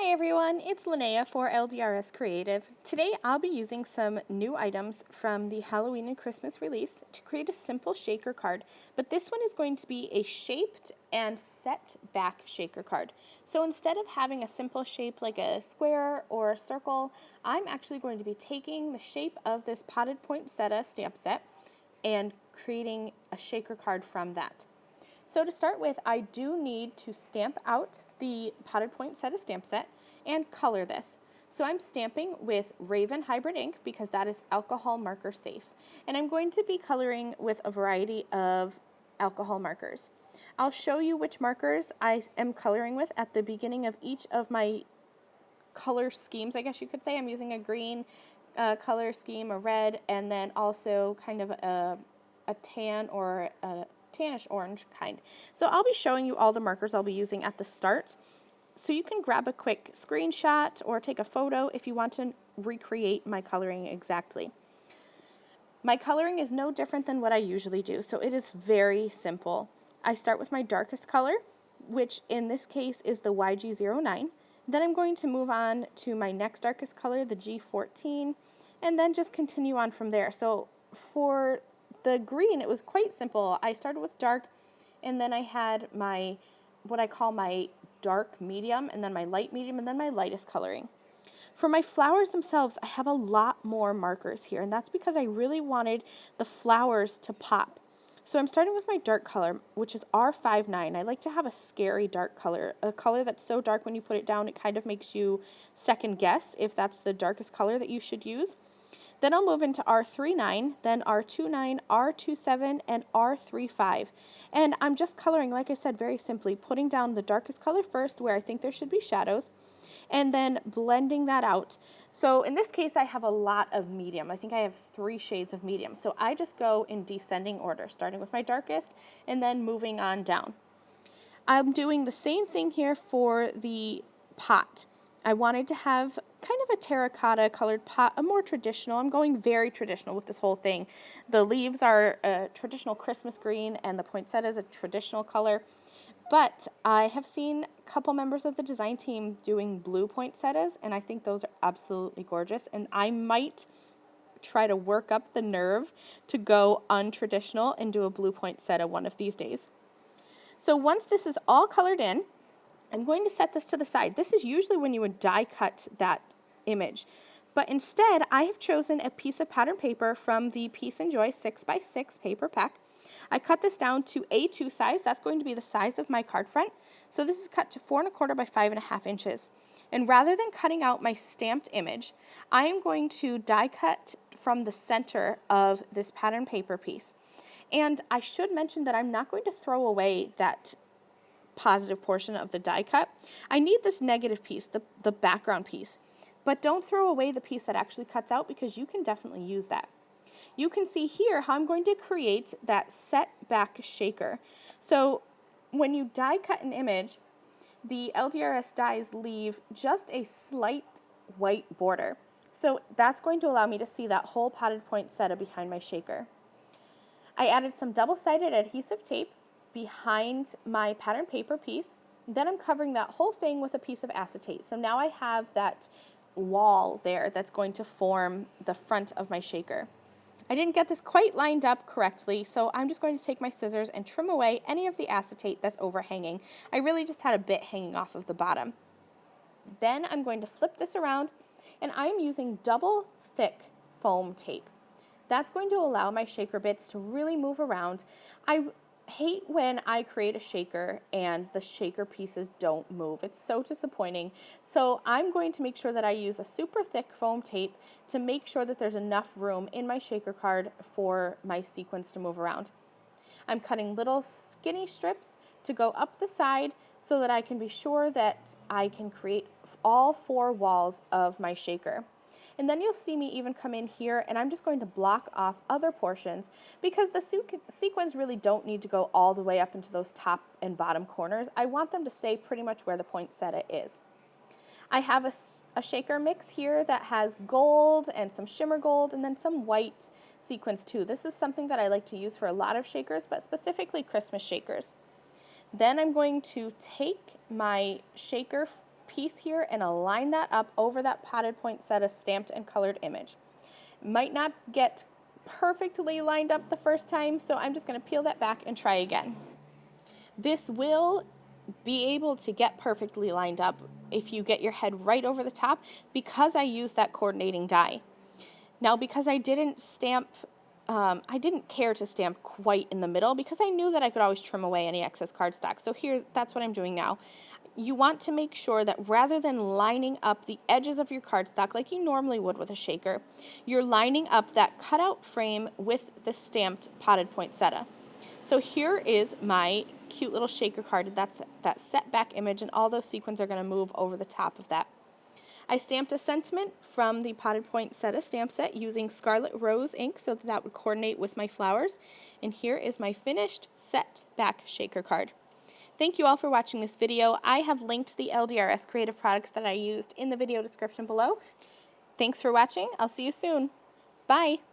Hi everyone, it's Linnea for LDRS Creative. Today I'll be using some new items from the Halloween and Christmas release to create a simple shaker card, but this one is going to be a shaped and set back shaker card. So instead of having a simple shape like a square or a circle, I'm actually going to be taking the shape of this potted poinsettia stamp set and creating a shaker card from that. So to start with, I do need to stamp out the potted poinsettia stamp set and color this. So I'm stamping with Raven Hybrid ink because that is alcohol marker safe. And I'm going to be coloring with a variety of alcohol markers. I'll show you which markers I am coloring with at the beginning of each of my color schemes, I guess you could say. I'm using a green color scheme, a red, and then also kind of a tan or a tannish orange kind. So I'll be showing you all the markers I'll be using at the start. So you can grab a quick screenshot or take a photo if you want to recreate my coloring exactly. My coloring is no different than what I usually do, so it is very simple. I start with my darkest color, which in this case is the YG09. Then I'm going to move on to my next darkest color, the G14, and then just continue on from there. So for the green, it was quite simple. I started with dark, and then I had my, what I call my dark medium, and then my light medium, and then my lightest coloring. For my flowers themselves, I have a lot more markers here, and that's because I really wanted the flowers to pop. So I'm starting with my dark color, which is R59. I like to have a scary dark color, a color that's so dark when you put it down, it kind of makes you second guess if that's the darkest color that you should use. Then I'll move into R39, then R29, R27, and R35. And I'm just coloring, like I said, very simply, putting down the darkest color first where I think there should be shadows, and then blending that out. So in this case, I have a lot of medium. I think I have 3 shades of medium. So I just go in descending order, starting with my darkest and then moving on down. I'm doing the same thing here for the pot. I wanted to have kind of a terracotta colored pot, a more traditional. I'm going very traditional with this whole thing. The leaves are a traditional Christmas green and the poinsettia is a traditional color. But I have seen a couple members of the design team doing blue poinsettias, and I think those are absolutely gorgeous. And I might try to work up the nerve to go untraditional and do a blue poinsettia one of these days. So once this is all colored in, I'm going to set this to the side. This is usually when you would die cut that image. But instead, I have chosen a piece of pattern paper from the Peace and Joy 6x6 paper pack. I cut this down to A2 size. That's going to be the size of my card front. So this is cut to 4 1/4 by 5.5 inches. And rather than cutting out my stamped image, I am going to die cut from the center of this pattern paper piece. And I should mention that I'm not going to throw away that positive portion of the die cut. I need this negative piece, the background piece. But don't throw away the piece that actually cuts out because you can definitely use that. You can see here how I'm going to create that set back shaker. So when you die cut an image, the LDRS dies leave just a slight white border. So that's going to allow me to see that whole potted poinsettia behind my shaker. I added some double-sided adhesive tape behind my pattern paper piece. Then I'm covering that whole thing with a piece of acetate. So now I have that wall there that's going to form the front of my shaker. I didn't get this quite lined up correctly, so I'm just going to take my scissors and trim away any of the acetate that's overhanging. I really just had a bit hanging off of the bottom. Then I'm going to flip this around, and I'm using double thick foam tape. That's going to allow my shaker bits to really move around. I hate when I create a shaker and the shaker pieces don't move. It's so disappointing. So I'm going to make sure that I use a super thick foam tape to make sure that there's enough room in my shaker card for my sequins to move around. I'm cutting little skinny strips to go up the side so that I can be sure that I can create all 4 walls of my shaker. And then you'll see me even come in here, and I'm just going to block off other portions because the sequins really don't need to go all the way up into those top and bottom corners. I want them to stay pretty much where the poinsettia is. I have a shaker mix here that has gold and some shimmer gold and then some white sequins too. This is something that I like to use for a lot of shakers, but specifically Christmas shakers. Then I'm going to take my shaker piece here and align that up over that potted poinsettia stamped and colored image. Might not get perfectly lined up the first time, so I'm just going to peel that back and try again. This will be able to get perfectly lined up if you get your head right over the top because I used that coordinating die. Now, because I didn't I didn't care to stamp quite in the middle because I knew that I could always trim away any excess cardstock. So that's what I'm doing now. You want to make sure that rather than lining up the edges of your cardstock like you normally would with a shaker, you're lining up that cutout frame with the stamped potted poinsettia. So here is my cute little shaker card. That's that set back image, and all those sequins are going to move over the top of that. I stamped a sentiment from the potted poinsettia stamp set using Scarlet Rose ink so that would coordinate with my flowers. And here is my finished set back shaker card. Thank you all for watching this video. I have linked the LDRS creative products that I used in the video description below. Thanks for watching. I'll see you soon. Bye.